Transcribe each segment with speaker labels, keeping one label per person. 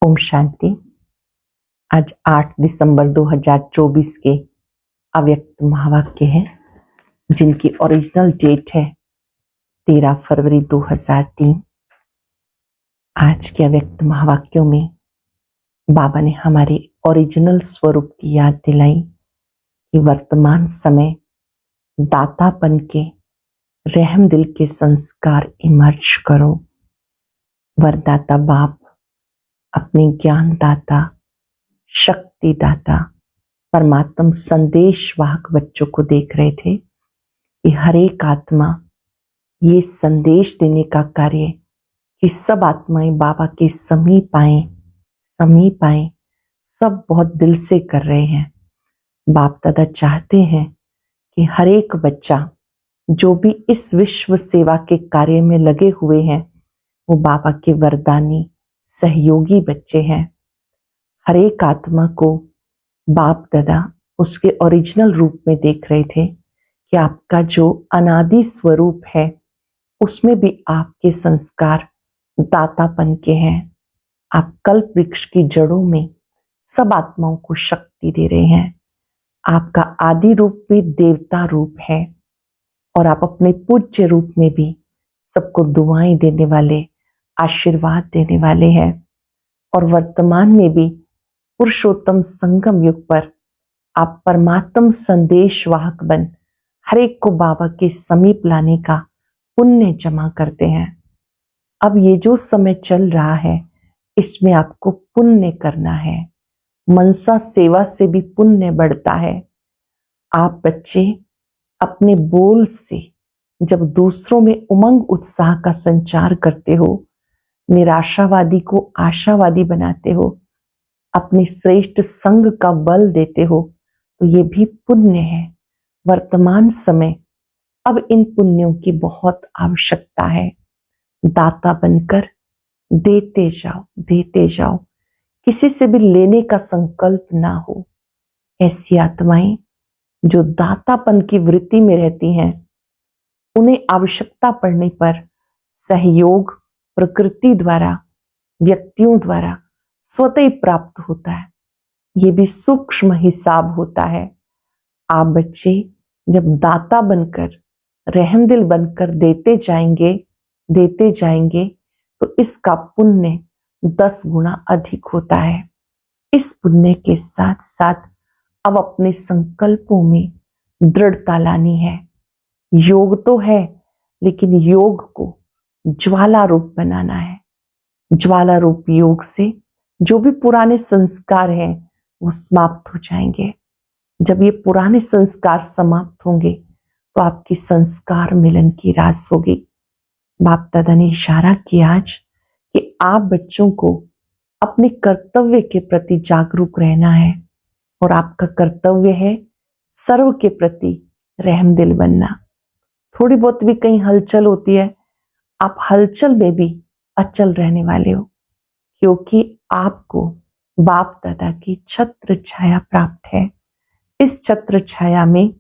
Speaker 1: ओम शांति। आज 8 दिसंबर 2024 के अव्यक्त महावाक्य हैं जिनकी ओरिजिनल डेट है 13 फरवरी 2003। आज के अव्यक्त महावाक्यों में बाबा ने हमारे ओरिजिनल स्वरूप की याद दिलाई कि वर्तमान समय दातापन के रहम दिल के संस्कार इमर्ज करो। वरदाता बाप अपने ज्ञान दाता, शक्ति दाता, परमात्म संदेश वाहक बच्चों को देख रहे थे कि हर एक आत्मा ये संदेश देने का कार्य कि सब आत्माएं बाबा के समीप आए, सब बहुत दिल से कर रहे हैं। बाप दादा चाहते हैं कि हर एक बच्चा जो भी इस विश्व सेवा के कार्य में लगे हुए हैं वो बाबा के वरदानी सहयोगी बच्चे हैं। हर एक आत्मा को बाप दादा उसके ओरिजिनल रूप में देख रहे थे कि आपका जो अनादि स्वरूप है उसमें भी आपके संस्कार दातापन के हैं। आप कल्प वृक्ष की जड़ों में सब आत्माओं को शक्ति दे रहे हैं। आपका आदि रूप भी देवता रूप है और आप अपने पूज्य रूप में भी सबको दुआएं देने वाले, आशीर्वाद देने वाले हैं। और वर्तमान में भी पुरुषोत्तम संगम युग पर आप परमात्म संदेश वाहक बन हर एक को बाबा के समीप लाने का पुण्य जमा करते हैं। अब ये जो समय चल रहा है इसमें आपको पुण्य करना है। मनसा सेवा से भी पुण्य बढ़ता है। आप बच्चे अपने बोल से जब दूसरों में उमंग उत्साह का संचार करते हो, निराशावादी को आशावादी बनाते हो, अपनी श्रेष्ठ संग का बल देते हो, तो ये भी पुण्य है। वर्तमान समय अब इन पुण्यों की बहुत आवश्यकता है। दाता बनकर देते जाओ, किसी से भी लेने का संकल्प ना हो। ऐसी आत्माएं जो दातापन की वृत्ति में रहती हैं उन्हें आवश्यकता पड़ने पर सहयोग प्रकृति द्वारा, व्यक्तियों द्वारा स्वतः ही प्राप्त होता है। ये भी सूक्ष्म हिसाब होता है। आप बच्चे जब दाता बनकर, रहमदिल बनकर देते जाएंगे तो इसका पुण्य 10 गुना अधिक होता है। इस पुण्य के साथ साथ अब अपने संकल्पों में दृढ़ता लानी है। योग तो है लेकिन योग को ज्वाला रूप बनाना है। ज्वाला रूप योग से जो भी पुराने संस्कार हैं वो समाप्त हो जाएंगे। जब ये पुराने संस्कार समाप्त होंगे तो आपकी संस्कार मिलन की रास होगी। बाप दादा ने इशारा किया आज कि आप बच्चों को अपने कर्तव्य के प्रति जागरूक रहना है और आपका कर्तव्य है सर्व के प्रति रहमदिल बनना। थोड़ी बहुत भी कहीं हलचल होती है, आप हलचल में भी अचल रहने वाले हो, क्योंकि आपको बाप दादा की छत्र छाया प्राप्त है। इस छत्र छाया में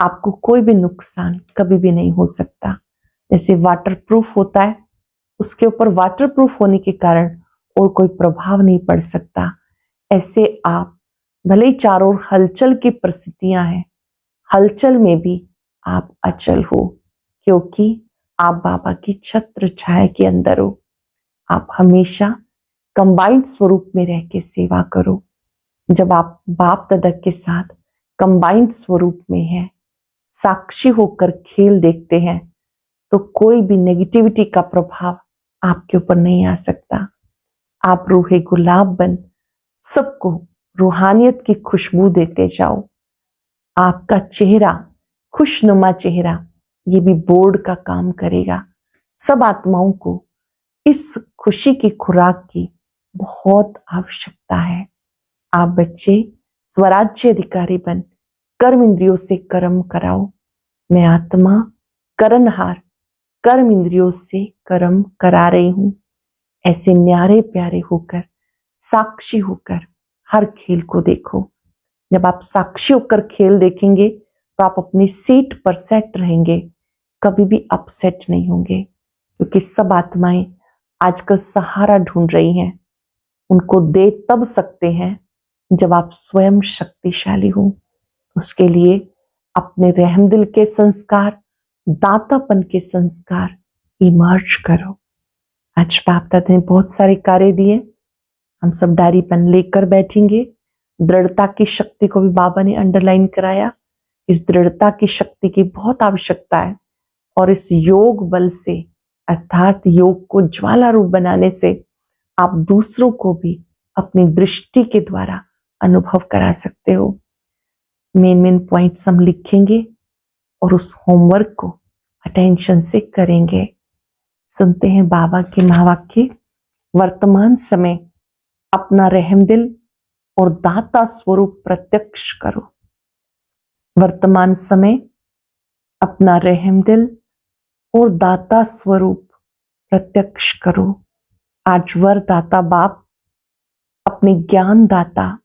Speaker 1: आपको कोई भी नुकसान कभी भी नहीं हो सकता। जैसे वाटर प्रूफ होता है, उसके ऊपर वाटर प्रूफ होने के कारण और कोई प्रभाव नहीं पड़ सकता। ऐसे आप भले ही चारों ओर हलचल की परिस्थितियां हैं, हलचल में भी आप अचल हो, क्योंकि आप बाबा की छत्र छाया के अंदर हो। आप हमेशा कंबाइंड स्वरूप में रह के सेवा करो। जब आप बाप दादा के साथ कंबाइंड स्वरूप में हैं, साक्षी होकर खेल देखते हैं, तो कोई भी नेगेटिविटी का प्रभाव आपके ऊपर नहीं आ सकता। आप रूहे गुलाब बन सबको रूहानियत की खुशबू देते जाओ। आपका चेहरा, खुशनुमा चेहरा, ये भी बोर्ड का काम करेगा। सब आत्माओं को इस खुशी की खुराक की बहुत आवश्यकता है। आप बच्चे स्वराज्य अधिकारी बन कर्म इंद्रियों से कर्म कराओ। मैं आत्मा करनहार कर्म इंद्रियों से कर्म करा रही हूं। ऐसे न्यारे प्यारे होकर, साक्षी होकर हर खेल को देखो। जब आप साक्षी होकर खेल देखेंगे तो आप अपनी सीट पर सेट रहेंगे, कभी भी अपसेट नहीं होंगे, क्योंकि सब आत्माएं आजकल सहारा ढूंढ रही हैं। उनको दे तब सकते हैं जब आप स्वयं शक्तिशाली हो। उसके लिए अपने रहम दिल के संस्कार, दातापन के संस्कार इमर्ज करो। आज बाप दादा ने बहुत सारे कार्य दिए, हम सब डायरी पेन लेकर बैठेंगे। दृढ़ता की शक्ति को भी बाबा ने अंडरलाइन कराया। इस दृढ़ता की शक्ति की बहुत आवश्यकता है और इस योग बल से अर्थात योग को ज्वाला रूप बनाने से आप दूसरों को भी अपनी दृष्टि के द्वारा अनुभव करा सकते हो। मेन पॉइंट्स हम लिखेंगे और उस होमवर्क को अटेंशन से करेंगे। सुनते हैं बाबा के महावाक्य। वर्तमान समय अपना रहम दिल और दाता स्वरूप प्रत्यक्ष करो। वर्तमान समय अपना रहम दिल और दाता स्वरूप प्रत्यक्ष करो। आज वरदाता बाप अपने ज्ञान दाता,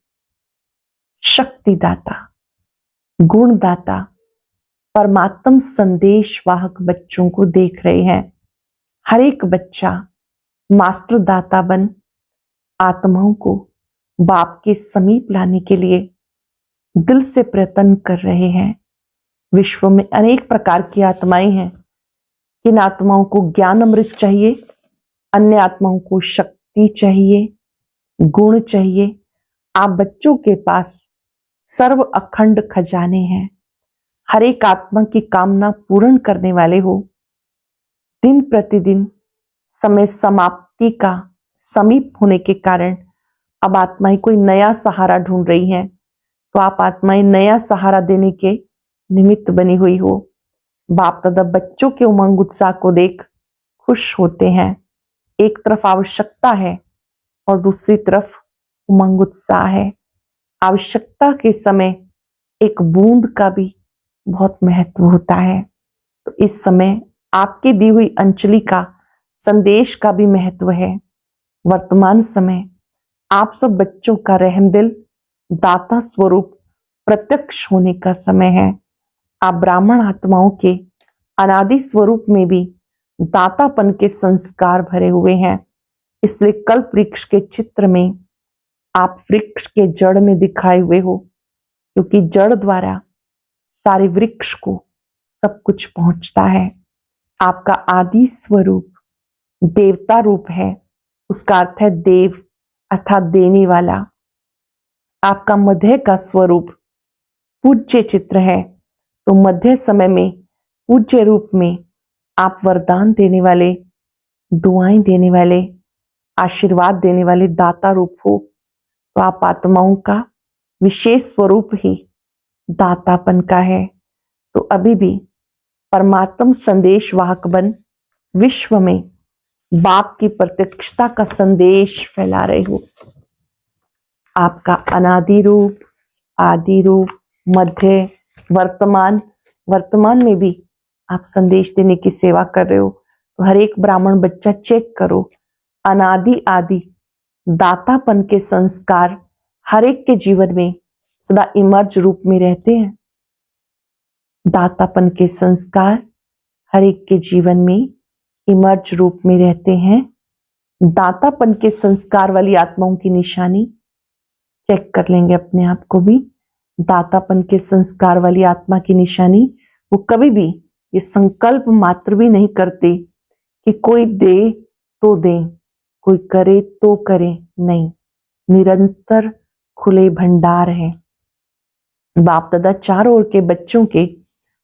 Speaker 1: शक्ति दाता, गुण दाता, परमात्म संदेश वाहक बच्चों को देख रहे हैं। हर एक बच्चा मास्टर दाता बन आत्माओं को बाप के समीप लाने के लिए दिल से प्रयत्न कर रहे हैं। विश्व में अनेक प्रकार की आत्माएं हैं। किन आत्माओं को ज्ञान अमृत चाहिए, अन्य आत्माओं को शक्ति चाहिए, गुण चाहिए। आप बच्चों के पास सर्व अखंड खजाने हैं। हर एक आत्मा की कामना पूर्ण करने वाले हो। दिन प्रतिदिन समय समाप्ति का समीप होने के कारण अब आत्माएं कोई नया सहारा ढूंढ रही हैं, तो आप आत्माएं नया सहारा देने के निमित्त बनी हुई हो। बाप दादा बच्चों के उमंग उत्साह को देख खुश होते हैं। एक तरफ आवश्यकता है और दूसरी तरफ उमंग उत्साह है। आवश्यकता के समय एक बूंद का भी बहुत महत्व होता है, तो इस समय आपकी दी हुई अंजलि का संदेश का भी महत्व है। वर्तमान समय आप सब बच्चों का रहम दिल, दाता स्वरूप प्रत्यक्ष होने का समय है। आप ब्राह्मण आत्माओं के अनादि स्वरूप में भी दातापन के संस्कार भरे हुए हैं। इसलिए कल्प वृक्ष के चित्र में आप वृक्ष के जड़ में दिखाए हुए हो, क्योंकि जड़ द्वारा सारे वृक्ष को सब कुछ पहुंचता है। आपका आदि स्वरूप देवता रूप है, उसका अर्थ है देव अर्थात देने वाला। आपका मध्य का स्वरूप पूज्य चित्र है, तो मध्य समय में पूज्य रूप में आप वरदान देने वाले, दुआएं देने वाले, आशीर्वाद देने वाले दाता रूप हो। तो आप आत्माओं का विशेष स्वरूप ही दातापन का है। तो अभी भी परमात्म संदेश वाहक बन विश्व में बाप की प्रत्यक्षता का संदेश फैला रहे हो। आपका अनादि रूप, आदि रूप, मध्य, वर्तमान में भी आप संदेश देने की सेवा कर रहे हो। तो हर एक ब्राह्मण बच्चा चेक करो, अनादि आदि दातापन के संस्कार हर एक के जीवन में सदा इमर्ज रूप में रहते हैं। दातापन के संस्कार हर एक के जीवन में इमर्ज रूप में रहते हैं। दातापन के संस्कार वाली आत्माओं की निशानी चेक कर लेंगे अपने आप को भी। दातापन के संस्कार वाली आत्मा की निशानी, वो कभी भी ये संकल्प मात्र भी नहीं करते कि कोई दे तो दे, कोई करे तो करे, नहीं, निरंतर खुले भंडार है। बाप दादा चारों ओर के बच्चों के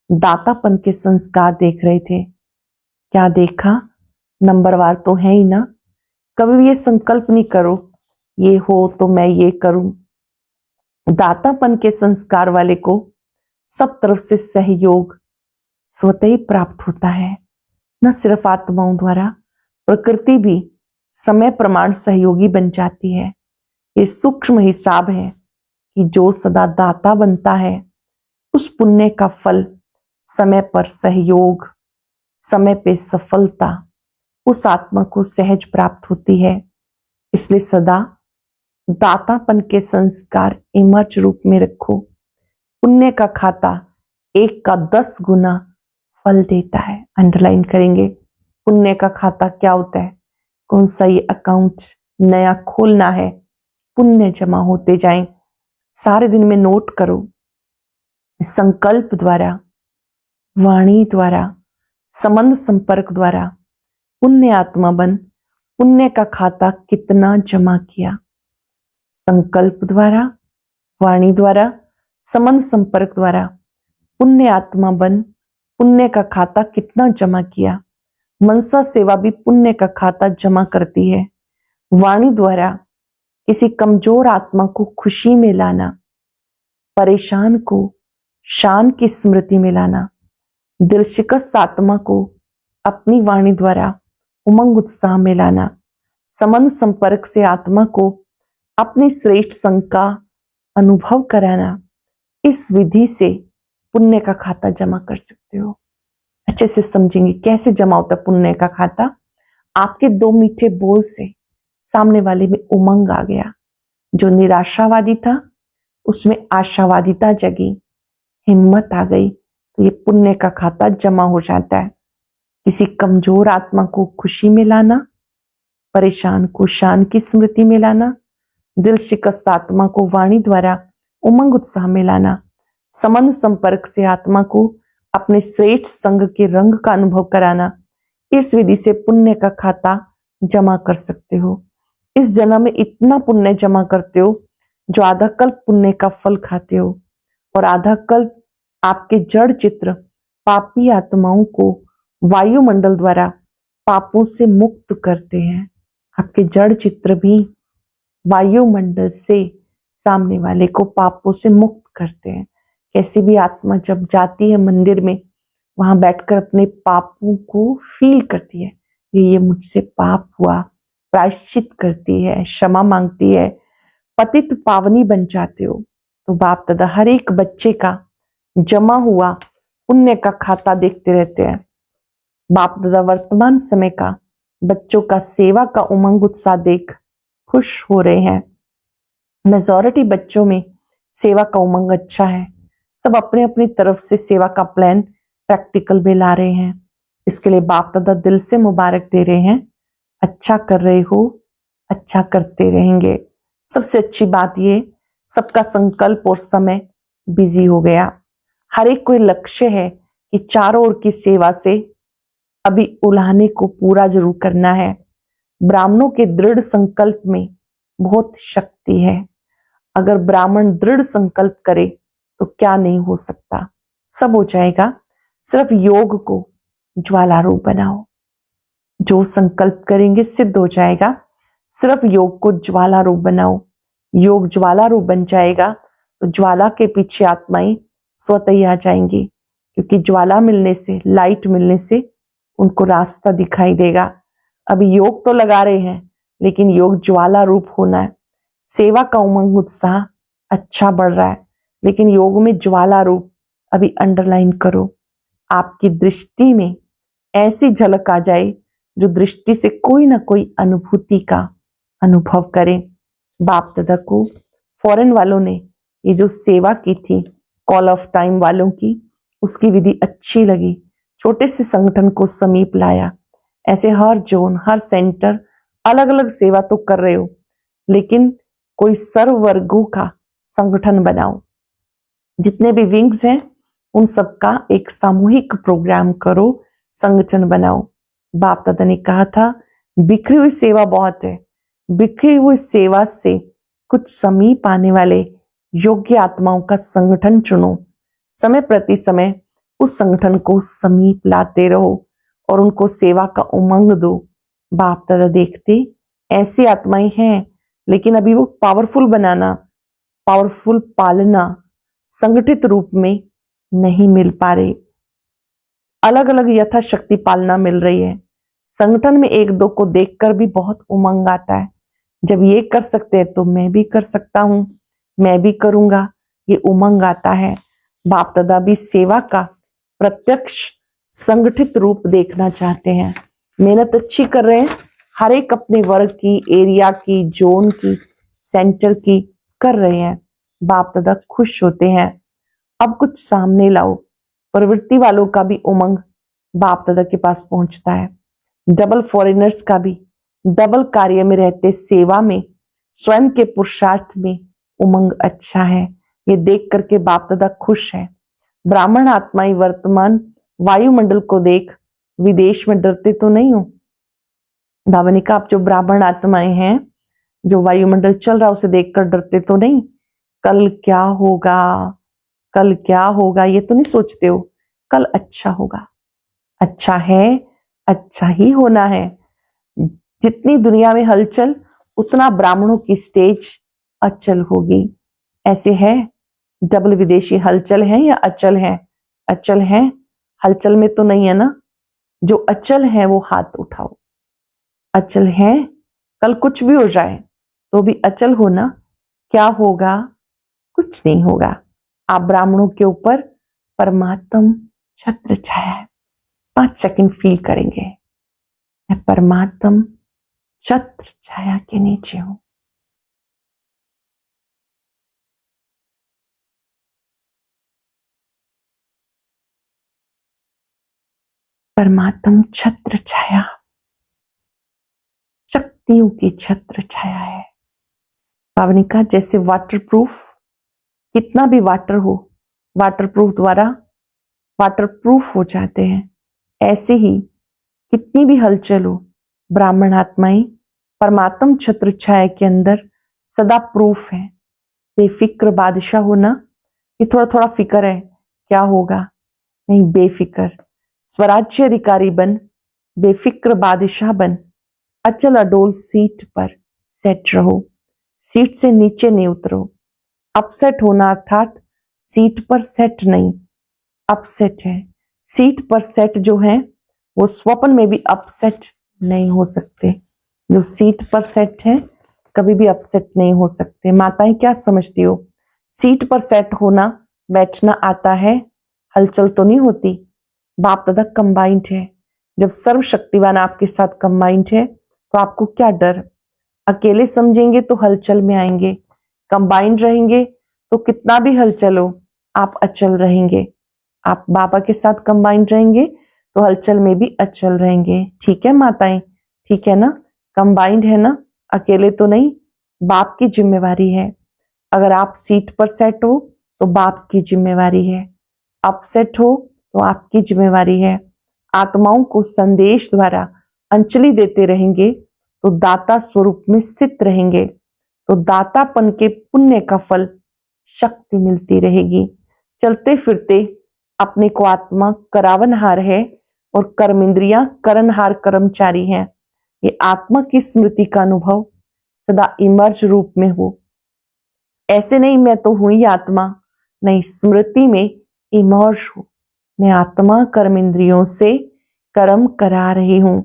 Speaker 1: दातापन के संस्कार देख रहे थे। क्या देखा? नंबरवार तो है ही ना। कभी भी ये संकल्प नहीं करो ये हो तो मैं ये करूं। दातापन के संस्कार वाले को सब तरफ से सहयोग स्वतः ही प्राप्त होता है। न सिर्फ आत्माओं द्वारा, प्रकृति भी समय प्रमाण सहयोगी बन जाती है। ये सूक्ष्म हिसाब है कि जो सदा दाता बनता है उस पुण्य का फल समय पर सहयोग, समय पे सफलता उस आत्मा को सहज प्राप्त होती है। इसलिए सदा दातापन के संस्कार इमर्ज रूप में रखो। पुण्य का खाता 1 का 10 गुना फल देता है। अंडरलाइन करेंगे, पुण्य का खाता क्या होता है, कौन सा ये अकाउंट नया खोलना है, पुण्य जमा होते जाएं। सारे दिन में नोट करो, संकल्प द्वारा, वाणी द्वारा, संबंध संपर्क द्वारा पुण्य आत्मा बन पुण्य का खाता कितना जमा किया। संकल्प द्वारा, वाणी द्वारा, संबंध संपर्क द्वारा पुण्य आत्मा बन पुण्य का खाता कितना जमा किया। मनसा सेवा भी पुण्य का खाता जमा करती है। वाणी द्वारा किसी कमजोर आत्मा को खुशी में लाना, परेशान को शान की स्मृति में लाना, दिल शिकस्त आत्मा को अपनी वाणी द्वारा उमंग उत्साह में लाना, संबंध संपर्क से आत्मा को अपने श्रेष्ठ संग का अनुभव कराना। इस विधि से पुण्य का खाता जमा कर सकते हो। अच्छे से समझेंगे कैसे जमा होता है पुण्य का खाता। आपके 2 मीठे बोल से सामने वाले में उमंग आ गया। जो निराशावादी था उसमें आशावादिता जगी, हिम्मत आ गई, तो ये पुण्य का खाता जमा हो जाता है। किसी कमजोर आत्मा को खुशी में लाना, परेशान को शान की स्मृति में लाना, दिल शिकस्त आत्मा को वाणी द्वारा उमंग उत्साह में लाना, संबंध संपर्क से आत्मा को अपने श्रेष्ठ संग के रंग का अनुभव कराना। इस विधि से पुण्य का खाता जमा कर सकते हो। इस जन्म में इतना पुण्य जमा करते हो जो आधा कल्प पुण्य का फल खाते हो, और आधा कल्प आपके जड़ चित्र पापी आत्माओं को वायुमंडल द्वारा पापों से मुक्त करते हैं। आपके जड़ चित्र भी वायुमंडल से सामने वाले को पापों से मुक्त करते हैं। कैसी भी आत्मा जब जाती है मंदिर में, वहां बैठकर अपने पापों को फील करती है, ये मुझसे पाप हुआ, प्रायश्चित करती है, क्षमा मांगती है, पतित पावनी बन जाते हो। तो बाप दादा हर एक बच्चे का जमा हुआ पुण्य का खाता देखते रहते हैं। बाप दादा वर्तमान समय का बच्चों का सेवा का उमंग उत्साह देख खुश हो रहे हैं। मेजॉरिटी बच्चों में सेवा का उमंग अच्छा है। सब अपने अपनी तरफ से सेवा का प्लान प्रैक्टिकल में ला रहे हैं। इसके लिए बाप दादा दिल से मुबारक दे रहे हैं। अच्छा कर रहे हो, अच्छा करते रहेंगे। सबसे अच्छी बात ये, सबका संकल्प और समय बिजी हो गया। हर एक कोई लक्ष्य है कि चारों ओर की सेवा से अभी उलाहने को पूरा जरूर करना है। ब्राह्मणों के दृढ़ संकल्प में बहुत शक्ति है। अगर ब्राह्मण दृढ़ संकल्प करे तो क्या नहीं हो सकता, सब हो जाएगा। सिर्फ योग को ज्वालारूप बनाओ। जो संकल्प करेंगे सिद्ध हो जाएगा। सिर्फ योग को ज्वालारूप बनाओ। योग ज्वालारूप बन जाएगा तो ज्वाला के पीछे आत्माएं स्वतः ही आ जाएंगी, क्योंकि ज्वाला मिलने से, लाइट मिलने से उनको रास्ता दिखाई देगा। अभी योग तो लगा रहे हैं, लेकिन योग ज्वाला रूप होना है। सेवा का उमंग उत्साह अच्छा बढ़ रहा है, लेकिन योग में ज्वाला रूप अभी अंडरलाइन करो। आपकी दृष्टि में ऐसी झलक आ जाए जो दृष्टि से कोई ना कोई अनुभूति का अनुभव करें। बाप दादा को फॉरेन वालों ने ये जो सेवा की थी कॉल ऑफ टाइम वालों की, उसकी विधि अच्छी लगी। छोटे से संगठन को समीप लाया। ऐसे हर जोन, हर सेंटर अलग अलग सेवा तो कर रहे हो, लेकिन कोई सर्व वर्गों का संगठन बनाओ। जितने भी विंग्स हैं उन सबका एक सामूहिक प्रोग्राम करो, संगठन बनाओ। बाप दादा ने कहा था बिखरी हुई सेवा बहुत है, बिखरी हुई सेवा से कुछ समीप आने वाले योग्य आत्माओं का संगठन चुनो। समय प्रति समय उस संगठन को समीप लाते रहो और उनको सेवा का उमंग दो। बाप दादा देखते ऐसी आत्माएं हैं, लेकिन अभी वो पावरफुल बनाना, पावरफुल पालना संगठित रूप में नहीं मिल पा रही। अलग अलग यथाशक्ति पालना मिल रही है। संगठन में एक दो को देखकर भी बहुत उमंग आता है। जब ये कर सकते हैं तो मैं भी कर सकता हूं, मैं भी करूंगा, ये उमंग आता है। बाप दादा भी सेवा का प्रत्यक्ष संगठित रूप देखना चाहते हैं। मेहनत अच्छी कर रहे हैं, हर एक अपने वर्ग की, एरिया की, जोन की, सेंटर की कर रहे हैं। बाप दादा खुश होते हैं। अब कुछ सामने लाओ। प्रवृत्ति वालों का भी उमंग बाप दादा के पास पहुंचता है। डबल फॉरेनर्स का भी डबल कार्य में रहते, सेवा में, स्वयं के पुरुषार्थ में उमंग अच्छा है। ये देख करके बाप दादा खुश है। ब्राह्मण आत्माएं वर्तमान वायुमंडल को देख विदेश में डरते तो नहीं हो। बाबा ने कहा आप जो ब्राह्मण आत्माएं हैं, जो वायुमंडल चल रहा उसे देखकर डरते तो नहीं। कल क्या होगा, कल क्या होगा ये तो नहीं सोचते हो। कल अच्छा होगा, अच्छा है, अच्छा ही होना है। जितनी दुनिया में हलचल उतना ब्राह्मणों की स्टेज अचल होगी। ऐसे है डबल विदेशी हलचल है या अचल है? अचल है। हलचल में तो नहीं है ना। जो अचल है वो हाथ उठाओ। अचल है, कल कुछ भी हो जाए तो भी अचल होना। क्या होगा? कुछ नहीं होगा। आप ब्राह्मणों के ऊपर परमात्म छत्र छाया है। 5 सेकंड फील करेंगे, मैं परमात्म छत्र छाया के नीचे हूं। परमात्म छत्र छाया शक्तियों की छत्र छाया है। पावनी का जैसे वाटरप्रूफ, कितना भी वाटर हो वाटरप्रूफ द्वारा वाटरप्रूफ हो जाते हैं, ऐसे ही कितनी भी हलचल हो ब्राह्मण आत्माएं परमात्म छत्र छाया के अंदर सदा प्रूफ है। बेफिक्र बादशाह होना, ये थोड़ा थोड़ा फिक्र है क्या होगा, नहीं बेफिक्र स्वराज्य अधिकारी बन, बेफिक्र बादशाह बन, अचल अडोल सीट पर सेट रहो, सीट से नीचे नहीं उतरो। अपसेट होना अर्थात सीट पर सेट नहीं, अपसेट है। सीट पर सेट जो है वो स्वप्न में भी अपसेट नहीं हो सकते। जो सीट पर सेट है कभी भी अपसेट नहीं हो सकते। माताएं क्या समझती हो? सीट पर सेट होना, बैठना आता है, हलचल तो नहीं होती। बाप दादा कंबाइंड है। जब सर्वशक्तिवान आपके साथ कंबाइंड है तो आपको क्या डर? अकेले समझेंगे तो हलचल में आएंगे, कंबाइंड रहेंगे तो कितना भी हलचल हो आप अचल रहेंगे। आप बाबा के साथ कंबाइंड रहेंगे तो हलचल में भी अचल रहेंगे। ठीक है माताएं, ठीक है ना? कंबाइंड है ना, अकेले तो नहीं। बाप की जिम्मेवारी है। अगर आप सीट पर सेट हो तो बाप की जिम्मेवारी है, अपसेट हो तो आपकी जिम्मेवारी है। आत्माओं को संदेश द्वारा अंजलि देते रहेंगे तो दाता स्वरूप में स्थित रहेंगे, तो दातापन के पुण्य का फल शक्ति मिलती रहेगी। चलते फिरते अपने को आत्मा करावनहार है और कर्म इंद्रियां करनहार कर्मचारी हैं। ये आत्मा की स्मृति का अनुभव सदा इमर्ज रूप में हो। ऐसे नहीं मैं तो हुई आत्मा, नहीं, स्मृति में इमर्ज हो। मैं आत्मा कर्म इंद्रियों से कर्म करा रही हूं।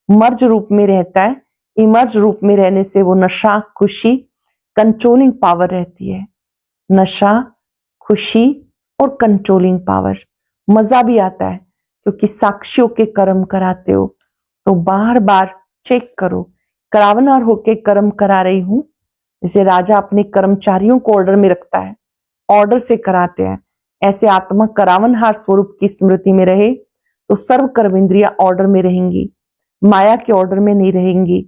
Speaker 1: मर्ज रूप में रहता है। इमर्ज रूप में रहने से वो नशा, खुशी, कंट्रोलिंग पावर रहती है। नशा, खुशी और कंट्रोलिंग पावर। मजा भी आता है क्योंकि साक्षियों के कर्म कराते हो। तो बार बार चेक करो, करावनहार होके कर्म करा रही हूं। जैसे राजा अपने कर्मचारियों को ऑर्डर में रखता है, ऑर्डर से कराते हैं, ऐसे आत्मा करावनहार स्वरूप की स्मृति में रहे तो सर्व कर्म इंद्रियां ऑर्डर में रहेंगी। माया के ऑर्डर में नहीं रहेंगी,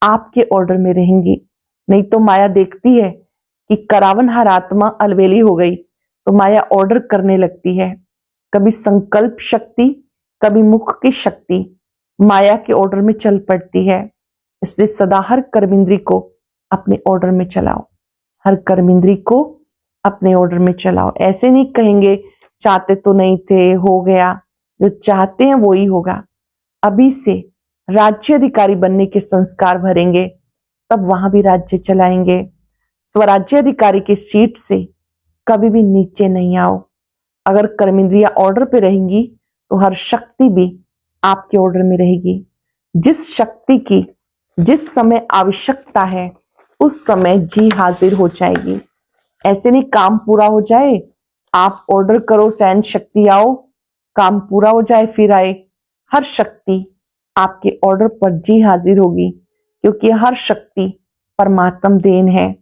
Speaker 1: आपके ऑर्डर में रहेंगी। नहीं तो माया देखती है कि करावनहार आत्मा अलवेली हो गई तो माया ऑर्डर करने लगती है। कभी संकल्प शक्ति, कभी मुख की शक्ति माया के ऑर्डर में चल पड़ती है। इसलिए सदा हर कर्मेंद्री को अपने ऑर्डर में चलाओ, हर कर्मेंद्री को अपने ऑर्डर में चलाओ। ऐसे नहीं कहेंगे चाहते तो नहीं थे, हो गया। जो चाहते हैं वो ही होगा। अभी से राज्य अधिकारी बनने के संस्कार भरेंगे तब वहां भी राज्य चलाएंगे। स्वराज्य अधिकारी की सीट से कभी भी नीचे नहीं आओ। अगर कर्मेंद्रियां ऑर्डर पे रहेंगी तो हर शक्ति भी आपके ऑर्डर में रहेगी। जिस शक्ति की जिस समय आवश्यकता है उस समय जी हाजिर हो जाएगी। ऐसे नहीं काम पूरा हो जाए, आप ऑर्डर करो सहन शक्ति आओ, काम पूरा हो जाए फिर आए। हर शक्ति आपके ऑर्डर पर जी हाजिर होगी क्योंकि हर शक्ति परमात्म देन है।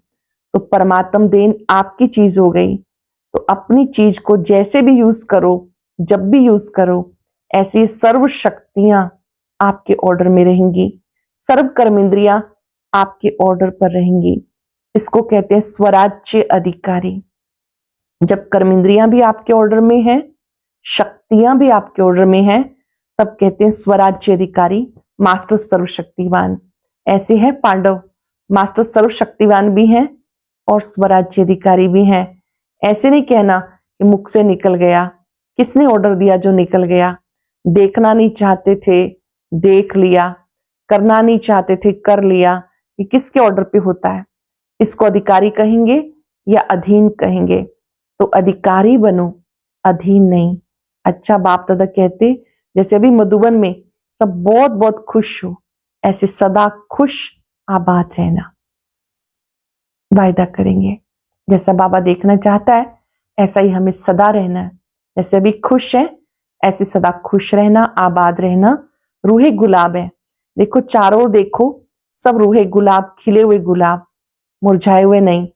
Speaker 1: तो परमात्म देन आपकी चीज हो गई तो अपनी चीज को जैसे भी यूज करो, जब भी यूज करो, ऐसी सर्व शक्तियां आपके ऑर्डर में रहेंगी। सर्व कर्म इंद्रियां आपके ऑर्डर पर रहेंगी। इसको कहते हैं स्वराज्य अधिकारी। जब कर्म इंद्रियां भी आपके ऑर्डर में हैं, शक्तियां भी आपके ऑर्डर में हैं, तब कहते हैं स्वराज्य अधिकारी, मास्टर सर्वशक्तिवान। ऐसे है पांडव, मास्टर सर्वशक्तिवान भी हैं और स्वराज्य अधिकारी भी हैं। ऐसे नहीं कहना कि मुख से निकल गया, किसने ऑर्डर दिया जो निकल गया। देखना नहीं चाहते थे, देख लिया, करना नहीं चाहते थे, कर लिया। ये किसके ऑर्डर पे होता है? इसको अधिकारी कहेंगे या अधीन कहेंगे? तो अधिकारी बनो, अधीन नहीं। अच्छा, बाप दादा कहते जैसे अभी मधुबन में सब बहुत बहुत खुश हो, ऐसे सदा खुश आबाद रहना। वायदा करेंगे जैसा बाबा देखना चाहता है ऐसा ही हमें सदा रहना है। जैसे अभी खुश है ऐसे सदा खुश रहना, आबाद रहना। रूहे गुलाब है, देखो चारों ओर देखो, सब रूहे गुलाब, खिले हुए गुलाब, मुरझाए हुए नहीं,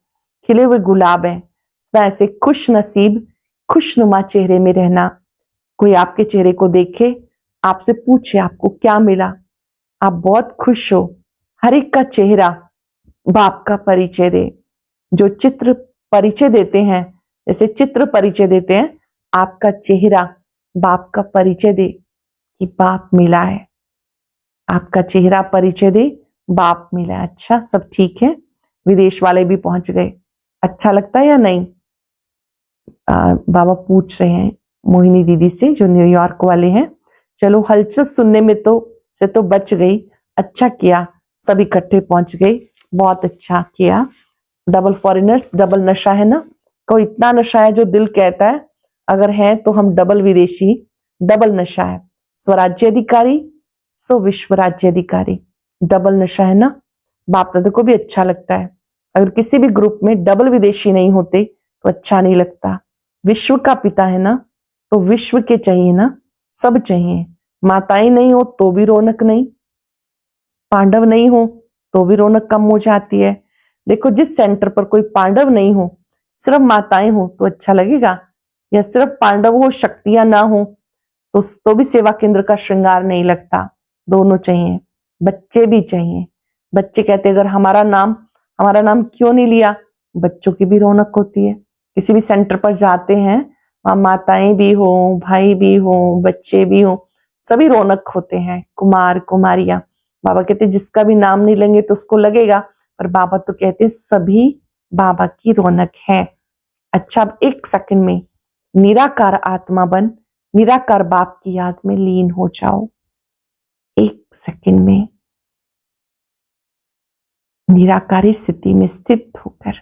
Speaker 1: खिले हुए गुलाब है। सदा ऐसे खुश नसीब, खुशनुमा चेहरे में रहना। कोई आपके चेहरे को देखे, आपसे पूछे आपको क्या मिला, आप बहुत खुश हो। हर एक का चेहरा बाप का परिचय दे। जो चित्र परिचय देते हैं, जैसे चित्र परिचय देते हैं, आपका चेहरा बाप का परिचय दे कि बाप मिला है। आपका चेहरा परिचय दे, बाप मिला है। अच्छा, सब ठीक है। विदेश वाले भी पहुंच गए, अच्छा लगता है या नहीं? बाबा पूछ रहे हैं मोहिनी दीदी से जो न्यूयॉर्क वाले हैं। चलो, हलचल सुनने में तो बच गई। अच्छा किया, सब इकट्ठे पहुंच गए, बहुत अच्छा किया। डबल फॉरेनर्स, डबल नशा है ना। कोई इतना नशा है जो दिल कहता है अगर है तो हम डबल विदेशी, डबल नशा है। स्वराज्य अधिकारी सो विश्व राज्य अधिकारी, डबल नशा है ना। बाप दादा को भी अच्छा लगता है। अगर किसी भी ग्रुप में डबल विदेशी नहीं होते तो अच्छा नहीं लगता। विश्व का पिता है ना, तो विश्व के चाहिए ना, सब चाहिए। माताएं नहीं हो तो भी रौनक नहीं, पांडव नहीं हो तो भी रौनक कम हो जाती है। देखो, जिस सेंटर पर कोई पांडव नहीं हो, सिर्फ माताएं हो तो अच्छा लगेगा, या सिर्फ पांडव हो शक्तियां ना हो तो भी सेवा केंद्र का श्रृंगार नहीं लगता। दोनों चाहिए, बच्चे भी चाहिए। बच्चे कहते अगर हमारा नाम क्यों नहीं लिया? बच्चों की भी रौनक होती है। किसी भी सेंटर पर जाते हैं, वहां माताएं भी हो, भाई भी हो, बच्चे भी हो, सभी रौनक होते हैं, कुमार कुमारियां। बाबा कहते जिसका भी नाम नहीं लेंगे तो उसको लगेगा, पर बाबा तो कहते सभी बाबा की रौनक है। अच्छा, अब एक सेकंड में निराकार आत्मा बन निराकार बाप की याद में लीन हो जाओ। एक सेकंड में निराकारी स्थिति में स्थित होकर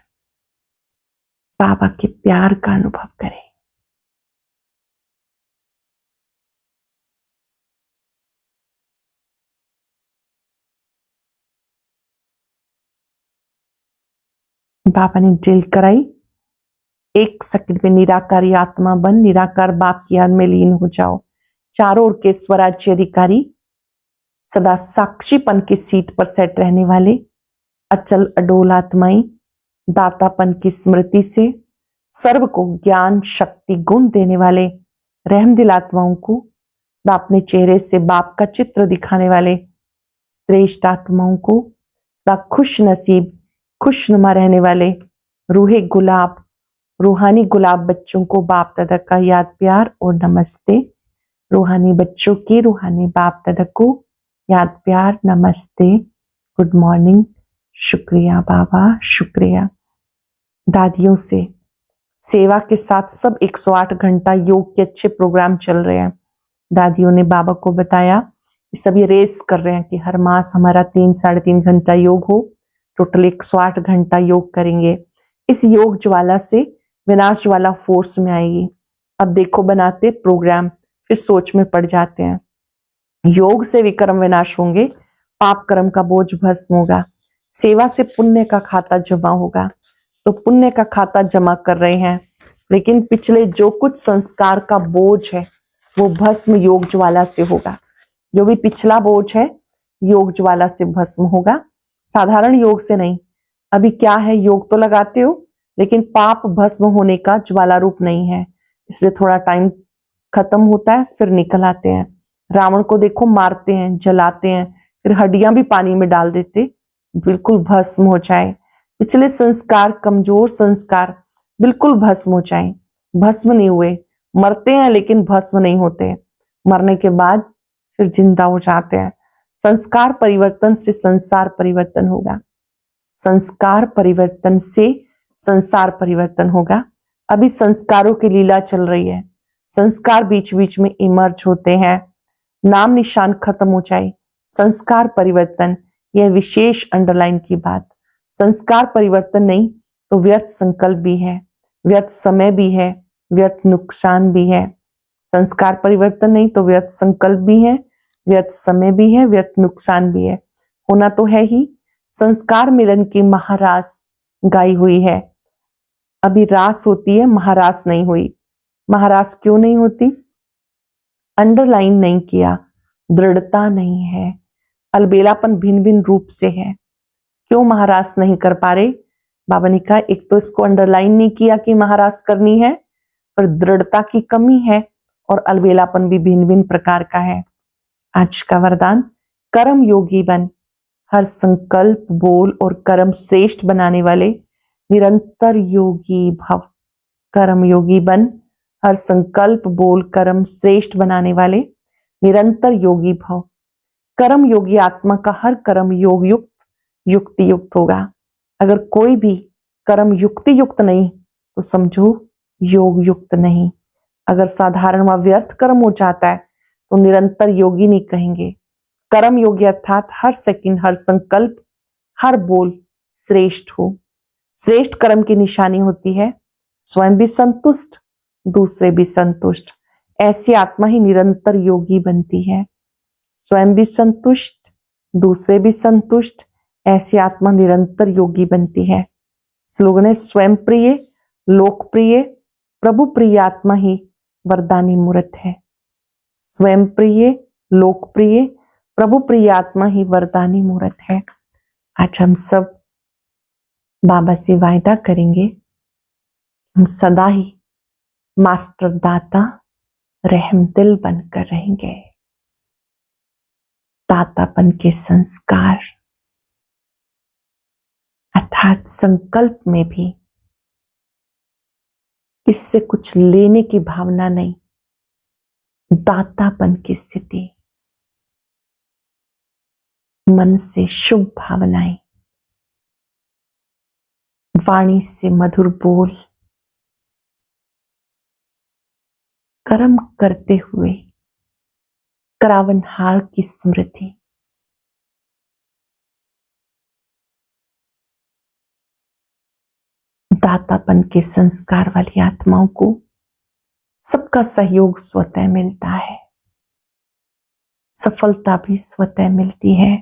Speaker 1: बाबा के प्यार का अनुभव करें। बाबा ने ड्रिल कराई। एक सेकंड में निराकारी आत्मा बन निराकार बाप की याद में लीन हो जाओ। चारों ओर के स्वराज्य अधिकारी, सदा साक्षीपन की सीट पर सेट रहने वाले, अचल अडोल आत्माएं, दातापन की स्मृति से सर्व को ज्ञान शक्ति गुण देने वाले रहमदिल आत्माओं को, अपने चेहरे से बाप का चित्र दिखाने वाले श्रेष्ठ आत्माओं को, सदा खुश नसीब खुशनुमा रहने वाले रूहे गुलाब रूहानी गुलाब बच्चों को बाप दादा का याद प्यार और नमस्ते। रूहानी बच्चों के रूहानी बाप दादा को याद प्यार नमस्ते, गुड मॉर्निंग, शुक्रिया बाबा, शुक्रिया। दादियों से सेवा के साथ सब 108 घंटा योग के अच्छे प्रोग्राम चल रहे हैं। दादियों ने बाबा को बताया कि सब ये रेस कर रहे हैं कि हर मास हमारा 3-3.5 घंटा योग हो, टोटल 108 घंटा योग करेंगे। इस योग ज्वाला से विनाश ज्वाला फोर्स में आएगी। अब देखो, बनाते प्रोग्राम फिर सोच में पड़ जाते हैं। योग से विक्रम विनाश होंगे, पाप कर्म का बोझ भस्म होगा, सेवा से पुण्य का खाता जमा होगा। तो पुण्य का खाता जमा कर रहे हैं, लेकिन पिछले जो कुछ संस्कार का बोझ है वो भस्म योग ज्वाला से होगा। जो भी पिछला बोझ है योग ज्वाला से भस्म होगा, साधारण योग से नहीं। अभी क्या है, योग तो लगाते हो लेकिन पाप भस्म होने का ज्वाला रूप नहीं है, इसलिए थोड़ा टाइम खत्म होता है फिर निकल आते हैं। रावण को देखो, मारते हैं, जलाते हैं, फिर हड्डियां भी पानी में डाल देते, बिल्कुल भस्म हो जाए। पिछले संस्कार, कमजोर संस्कार बिल्कुल भस्म हो जाए। भस्म नहीं हुए, मरते हैं लेकिन भस्म नहीं होते। मरने के बाद फिर जिंदा हो जाते हैं। संस्कार परिवर्तन से संसार परिवर्तन होगा। संस्कार परिवर्तन से संसार परिवर्तन होगा। अभी संस्कारों की लीला चल रही है। संस्कार बीच बीच में इमर्ज होते हैं, नाम निशान खत्म हो जाए। संस्कार परिवर्तन, यह विशेष अंडरलाइन की बात। संस्कार परिवर्तन नहीं तो व्यर्थ संकल्प भी है, व्यर्थ समय भी है, व्यर्थ नुकसान भी है। संस्कार परिवर्तन नहीं तो व्यर्थ संकल्प भी है, व्यर्थ समय भी है, व्यर्थ नुकसान भी है। होना तो है ही। संस्कार मिलन की महारास गाई हुई है। अभी रास होती है, महारास नहीं हुई। महारास क्यों नहीं होती? अंडरलाइन नहीं किया, दृढ़ता नहीं है, अलबेलापन भिन्न भिन्न रूप से है। क्यों महारास नहीं कर पा रहे? बाबा ने कहा एक तो इसको अंडरलाइन नहीं किया कि महारास करनी है, पर दृढ़ता की कमी है और अलबेलापन भी भिन्न भिन्न प्रकार का है। आज का वरदान, कर्म योगी बन, हर संकल्प, बोल और कर्म श्रेष्ठ बनाने वाले निरंतर योगी भव। कर्म योगी बन, हर संकल्प, बोल, कर्म श्रेष्ठ बनाने वाले निरंतर योगी भव। कर्म योगी आत्मा का हर कर्म योग युक्त, युक्ति युक्त होगा। अगर कोई भी कर्म युक्ति युक्त नहीं तो समझो योग युक्त नहीं। अगर साधारण व व्यर्थ कर्म हो जाता है तो निरंतर योगी नहीं कहेंगे। कर्म योगी अर्थात हर सेकंड, हर संकल्प, हर बोल श्रेष्ठ हो। श्रेष्ठ कर्म की निशानी होती है स्वयं भी संतुष्ट, दूसरे भी संतुष्ट। ऐसी आत्मा ही निरंतर योगी बनती है। स्वयं भी संतुष्ट, दूसरे भी संतुष्ट, ऐसी आत्मा निरंतर योगी बनती है। स्लोगन है, स्वयं प्रिय, लोकप्रिय, प्रभु प्रिय आत्मा ही वरदानी मूर्त है। स्वयं प्रिय, लोकप्रिय, प्रभु प्रिय आत्मा ही वरदानी मूर्त है। आज हम सब बाबा से वायदा करेंगे, हम सदा ही मास्टर दाता रहम दिल बनकर रहेंगे। दातापन के संस्कार अर्थात संकल्प में भी इससे कुछ लेने की भावना नहीं, दातापन की स्थिति, मन से शुभ भावनाएं, वाणी से मधुर बोल, कर्म करते हुए करावनहार की स्मृति, दातापन के संस्कार वाली आत्माओं को सबका सहयोग स्वतः मिलता है, सफलता भी स्वतः मिलती है।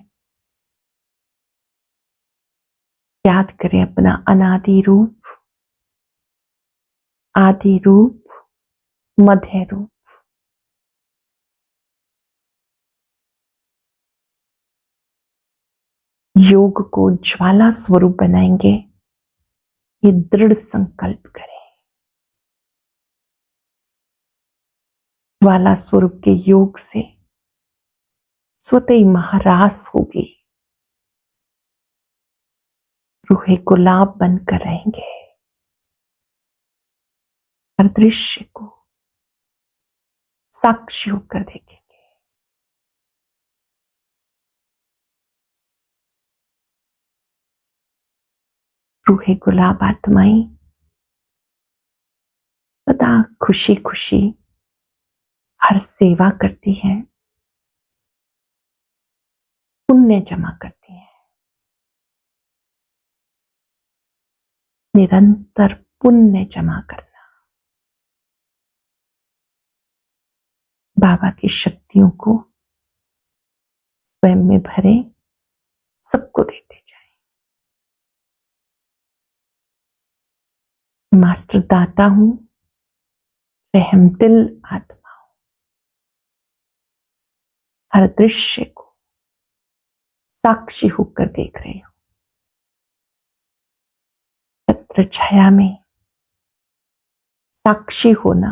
Speaker 1: याद करें अपना अनादि रूप, आदि रूप, मध्य रूप। योग को ज्वाला स्वरूप बनाएंगे, ये दृढ़ संकल्प करें। ज्वाला स्वरूप के योग से स्वतः ही महारास होगी, रूहे गुलाब बनकर रहेंगे। हर दृश्य को साक्षी होकर देखेंगे। रूहे गुलाब आत्माएं सदा खुशी खुशी हर सेवा करती हैं, पुण्य जमा करती हैं। निरंतर पुण्य जमा करना, बाबा की शक्तियों को स्वयं में भरे, सबको देते जाएं। मास्टर दाता हूं, रहमदिल आत्मा हूं। हर दृश्य को साक्षी होकर देख रहे हो। छत्र छाया में साक्षी होना,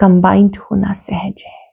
Speaker 1: कंबाइंड होना सहज है।